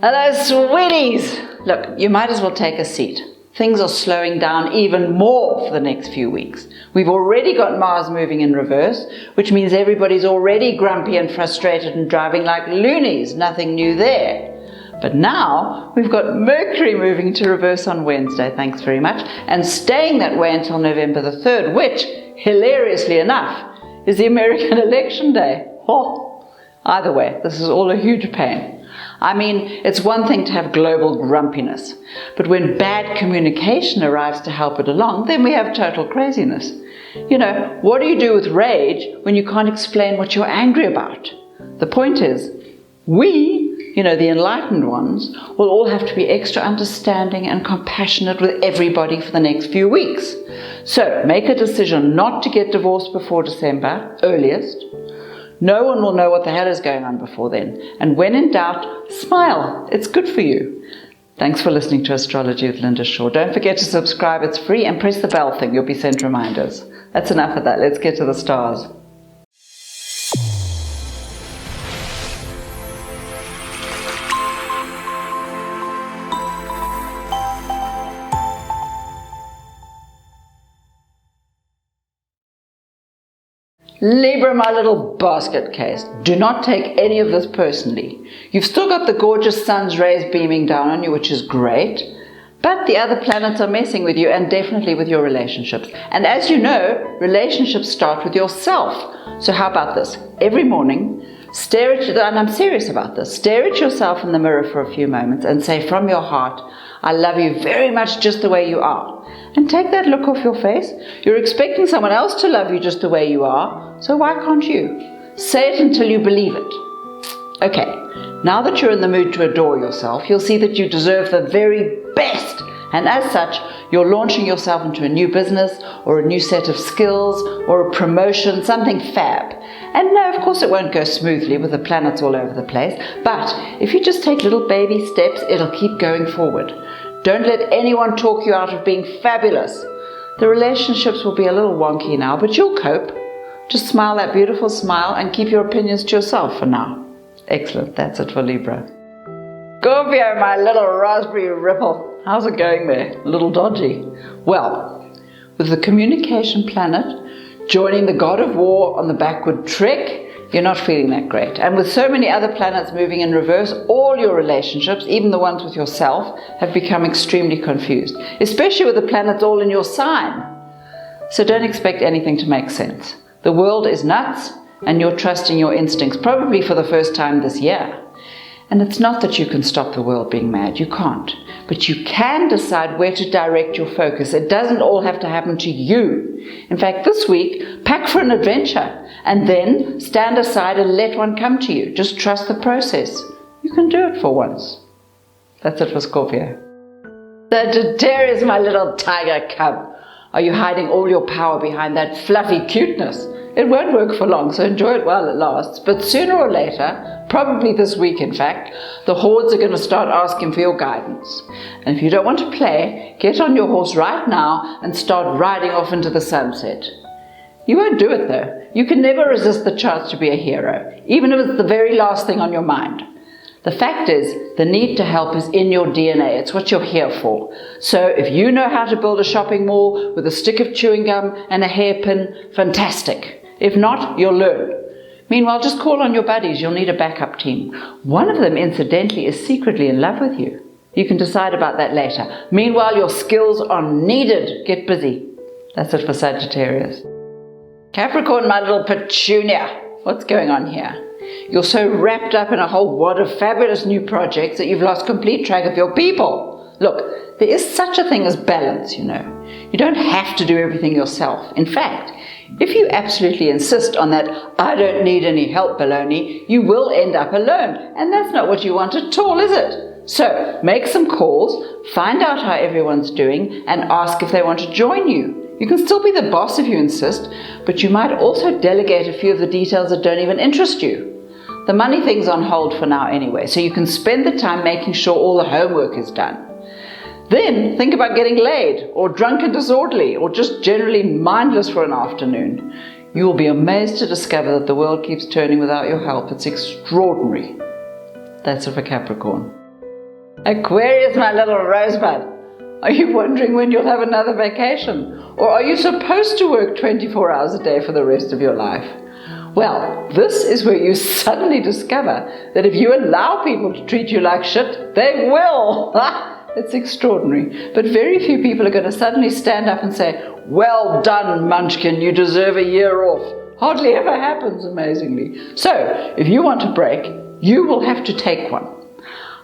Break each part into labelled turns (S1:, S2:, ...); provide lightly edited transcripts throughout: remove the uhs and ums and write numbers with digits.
S1: Hello, sweeties! Look, you might as well take a seat. Things are slowing down even more for the next few weeks. We've already got Mars moving in reverse, which means everybody's already grumpy and frustrated and driving like loonies. Nothing new there. But now we've got Mercury moving to reverse on Wednesday, thanks very much, and staying that way until November the 3rd, which, hilariously enough, is the American election day. Oh, either way, this is all a huge pain. I mean, it's one thing to have global grumpiness, but when bad communication arrives to help it along, then we have total craziness. You know, what do you do with rage when you can't explain what you're angry about? The point is, we, the enlightened ones, will all have to be extra understanding and compassionate with everybody for the next few weeks. So, make a decision not to get divorced before December, earliest. No one will know what the hell is going on before then. And when in doubt, smile. It's good for you. Thanks for listening to Astrology with Linda Shaw. Don't forget to subscribe. It's free. And press the bell thing. You'll be sent reminders. That's enough of that. Let's get to the stars. Libra, my little basket case, do not take any of this personally. You've still got the gorgeous sun's rays beaming down on you, which is great, but the other planets are messing with you and definitely with your relationships. And as you know, relationships start with yourself. So how about this? Every morning, and I'm serious about this, stare at yourself in the mirror for a few moments and say from your heart, I love you very much just the way you are. And take that look off your face. You're expecting someone else to love you just the way you are, so why can't you? Say it until you believe it. Okay, now that you're in the mood to adore yourself, you'll see that you deserve the very best. And as such, you're launching yourself into a new business or a new set of skills or a promotion, something fab. And no, of course it won't go smoothly with the planets all over the place, but if you just take little baby steps, it'll keep going forward. Don't let anyone talk you out of being fabulous. The relationships will be a little wonky now, but you'll cope. Just smile that beautiful smile and keep your opinions to yourself for now. Excellent, that's it for Libra. Scorpio, my little raspberry ripple. How's it going there? A little dodgy. Well, with the communication planet joining the god of war on the backward trek, you're not feeling that great. And with so many other planets moving in reverse, all your relationships, even the ones with yourself, have become extremely confused, especially with the planets all in your sign. So don't expect anything to make sense. The world is nuts, and you're trusting your instincts, probably for the first time this year. And it's not that you can stop the world being mad, you can't. But you can decide where to direct your focus. It doesn't all have to happen to you. In fact, this week, pack for an adventure and then stand aside and let one come to you. Just trust the process. You can do it for once. That's it for Scorpio. Sagittarius, my little tiger cub. Are you hiding all your power behind that fluffy cuteness? It won't work for long, so enjoy it while it lasts. But sooner or later, probably this week in fact, the hordes are going to start asking for your guidance. And if you don't want to play, get on your horse right now and start riding off into the sunset. You won't do it though. You can never resist the chance to be a hero, even if it's the very last thing on your mind. The fact is, the need to help is in your DNA. It's what you're here for. So if you know how to build a shopping mall with a stick of chewing gum and a hairpin, fantastic. If not, you'll learn. Meanwhile, just call on your buddies. You'll need a backup team. One of them, incidentally, is secretly in love with you. You can decide about that later. Meanwhile, your skills are needed. Get busy. That's it for Sagittarius. Capricorn, my little petunia. What's going on here? You're so wrapped up in a whole wad of fabulous new projects that you've lost complete track of your people. Look, there is such a thing as balance, You don't have to do everything yourself. In fact, if you absolutely insist on that I don't need any help baloney, you will end up alone. And that's not what you want at all, is it? So, make some calls, find out how everyone's doing, and ask if they want to join you. You can still be the boss if you insist, but you might also delegate a few of the details that don't even interest you. The money thing's on hold for now anyway, so you can spend the time making sure all the homework is done. Then think about getting laid, or drunk and disorderly, or just generally mindless for an afternoon. You will be amazed to discover that the world keeps turning without your help. It's extraordinary. That's it for Capricorn. Aquarius, my little rosebud. Are you wondering when you'll have another vacation? Or are you supposed to work 24 hours a day for the rest of your life? Well, this is where you suddenly discover that if you allow people to treat you like shit, they will. It's extraordinary. But very few people are going to suddenly stand up and say, "Well done, Munchkin, you deserve a year off." Hardly ever happens, amazingly. So, if you want a break, you will have to take one.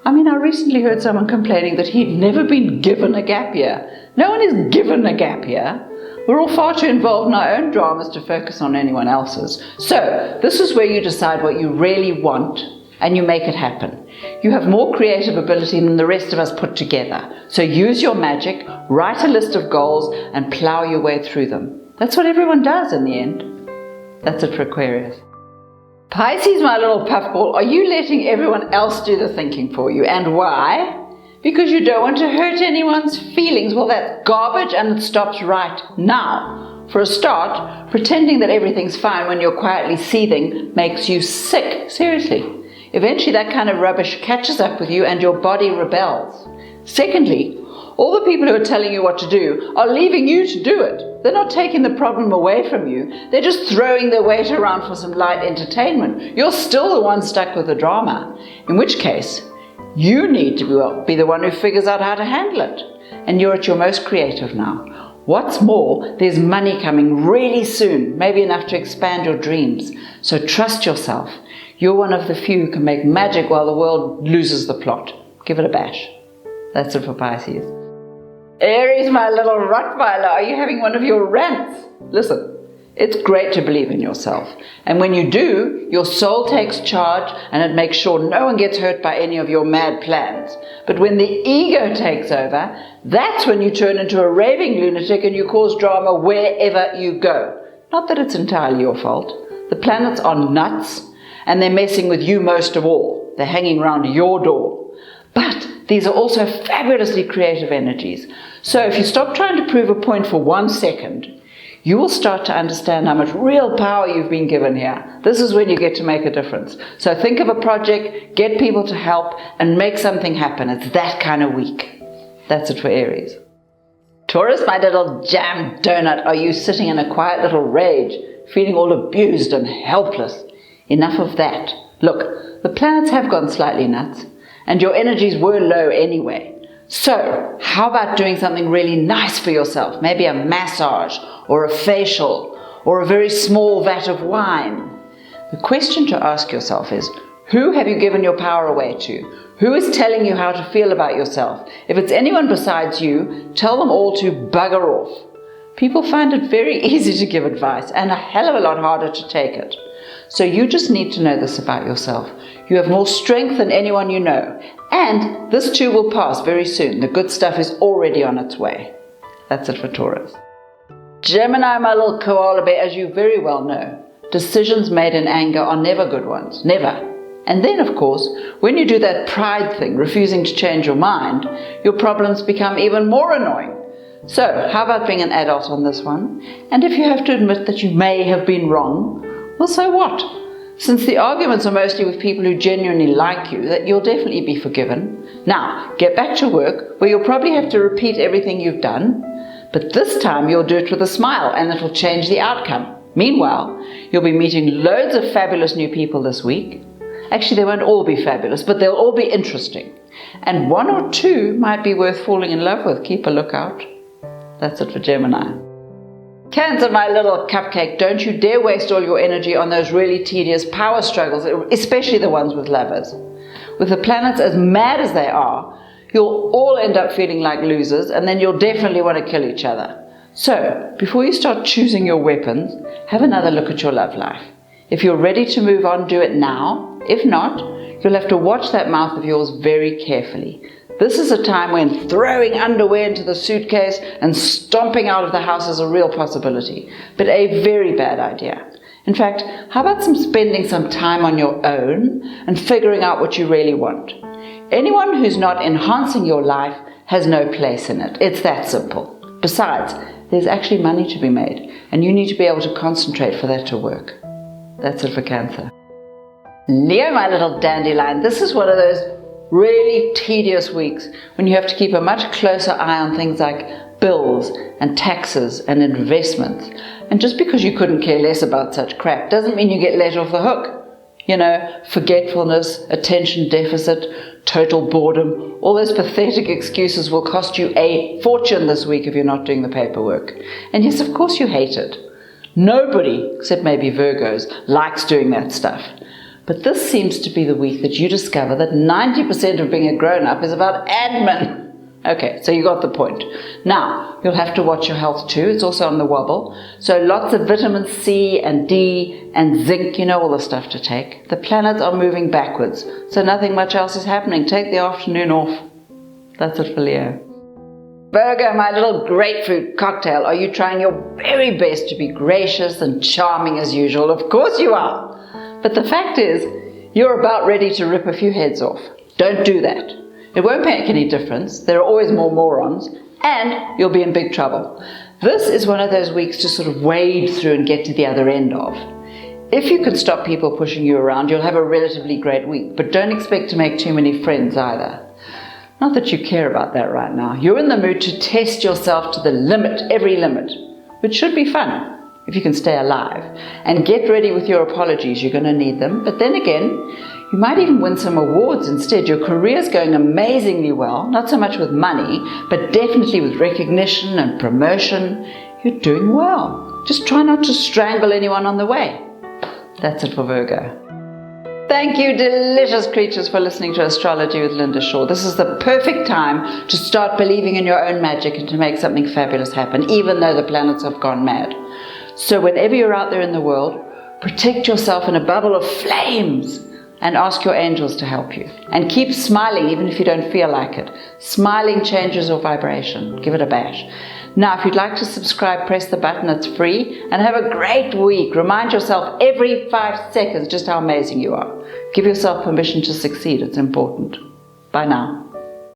S1: I mean, I recently heard someone complaining that he'd never been given a gap year. No one is given a gap year. We're all far too involved in our own dramas to focus on anyone else's. So, this is where you decide what you really want and you make it happen. You have more creative ability than the rest of us put together. So use your magic, write a list of goals and plow your way through them. That's what everyone does in the end. That's it for Aquarius. Pisces, my little puffball, are you letting everyone else do the thinking for you? And why? Because you don't want to hurt anyone's feelings. Well, that's garbage and it stops right now. For a start, pretending that everything's fine when you're quietly seething makes you sick. Seriously. Eventually that kind of rubbish catches up with you and your body rebels. Secondly, all the people who are telling you what to do are leaving you to do it. They're not taking the problem away from you. They're just throwing their weight around for some light entertainment. You're still the one stuck with the drama. In which case, you need to be the one who figures out how to handle it. And you're at your most creative now. What's more, there's money coming really soon, maybe enough to expand your dreams. So trust yourself. You're one of the few who can make magic while the world loses the plot. Give it a bash. That's it for Pisces. Aries, my little Rottweiler, are you having one of your rants? Listen, it's great to believe in yourself. And when you do, your soul takes charge and it makes sure no one gets hurt by any of your mad plans. But when the ego takes over, that's when you turn into a raving lunatic and you cause drama wherever you go. Not that it's entirely your fault. The planets are nuts and they're messing with you most of all. They're hanging around your door. But these are also fabulously creative energies. So if you stop trying to prove a point for 1 second, you will start to understand how much real power you've been given here. This is when you get to make a difference. So think of a project, get people to help, and make something happen. It's that kind of week. That's it for Aries. Taurus, my little jam donut, are you sitting in a quiet little rage, feeling all abused and helpless? Enough of that. Look, the planets have gone slightly nuts, and your energies were low anyway. So, how about doing something really nice for yourself? Maybe a massage, or a facial, or a very small vat of wine. The question to ask yourself is, who have you given your power away to? Who is telling you how to feel about yourself? If it's anyone besides you, tell them all to bugger off. People find it very easy to give advice, and a hell of a lot harder to take it. So you just need to know this about yourself. You have more strength than anyone you know. And this too will pass very soon. The good stuff is already on its way. That's it for Taurus. Gemini, my little koala bear, as you very well know, decisions made in anger are never good ones. Never. And then, of course, when you do that pride thing, refusing to change your mind, your problems become even more annoying. So, how about being an adult on this one? And if you have to admit that you may have been wrong, well, so what? Since the arguments are mostly with people who genuinely like you, that you'll definitely be forgiven. Now, get back to work, where you'll probably have to repeat everything you've done, but this time you'll do it with a smile, and it'll change the outcome. Meanwhile, you'll be meeting loads of fabulous new people this week. Actually, they won't all be fabulous, but they'll all be interesting. And 1 or 2 might be worth falling in love with. Keep a lookout. That's it for Gemini. Cancer, my little cupcake, don't you dare waste all your energy on those really tedious power struggles, especially the ones with lovers. With the planets as mad as they are, you'll all end up feeling like losers, and then you'll definitely want to kill each other. So, before you start choosing your weapons, have another look at your love life. If you're ready to move on, do it now. If not, you'll have to watch that mouth of yours very carefully. This is a time when throwing underwear into the suitcase and stomping out of the house is a real possibility, but a very bad idea. In fact, how about spending some time on your own and figuring out what you really want? Anyone who's not enhancing your life has no place in it. It's that simple. Besides, there's actually money to be made, and you need to be able to concentrate for that to work. That's it for Cancer. Leo, my little dandelion, this is one of those really tedious weeks when you have to keep a much closer eye on things like bills and taxes and investments. And just because you couldn't care less about such crap doesn't mean you get let off the hook. You know, forgetfulness, attention deficit, total boredom, all those pathetic excuses will cost you a fortune this week if you're not doing the paperwork. And yes, of course you hate it. Nobody, except maybe Virgos, likes doing that stuff. But this seems to be the week that you discover that 90% of being a grown-up is about admin. Okay, so you got the point. Now, you'll have to watch your health too. It's also on the wobble. So lots of vitamin C and D and zinc, you know, all the stuff to take. The planets are moving backwards, so nothing much else is happening. Take the afternoon off. That's it for Leo. Virgo, my little grapefruit cocktail, are you trying your very best to be gracious and charming as usual? Of course you are. But the fact is, you're about ready to rip a few heads off. Don't do that. It won't make any difference. There are always more morons, and you'll be in big trouble. This is one of those weeks to sort of wade through and get to the other end of. If you can stop people pushing you around, you'll have a relatively great week, but don't expect to make too many friends either. Not that you care about that right now. You're in the mood to test yourself to the limit, every limit, which should be fun if you can stay alive. And get ready with your apologies. You're going to need them. But then again, you might even win some awards instead. Your career's going amazingly well, not so much with money, but definitely with recognition and promotion. You're doing well. Just try not to strangle anyone on the way. That's it for Virgo. Thank you, delicious creatures, for listening to Astrology with Linda Shaw. This is the perfect time to start believing in your own magic and to make something fabulous happen, even though the planets have gone mad. So whenever you're out there in the world, protect yourself in a bubble of flames and ask your angels to help you. And keep smiling even if you don't feel like it. Smiling changes your vibration. Give it a bash. Now, if you'd like to subscribe, press the button. It's free. And have a great week. Remind yourself every 5 seconds just how amazing you are. Give yourself permission to succeed. It's important. Bye now.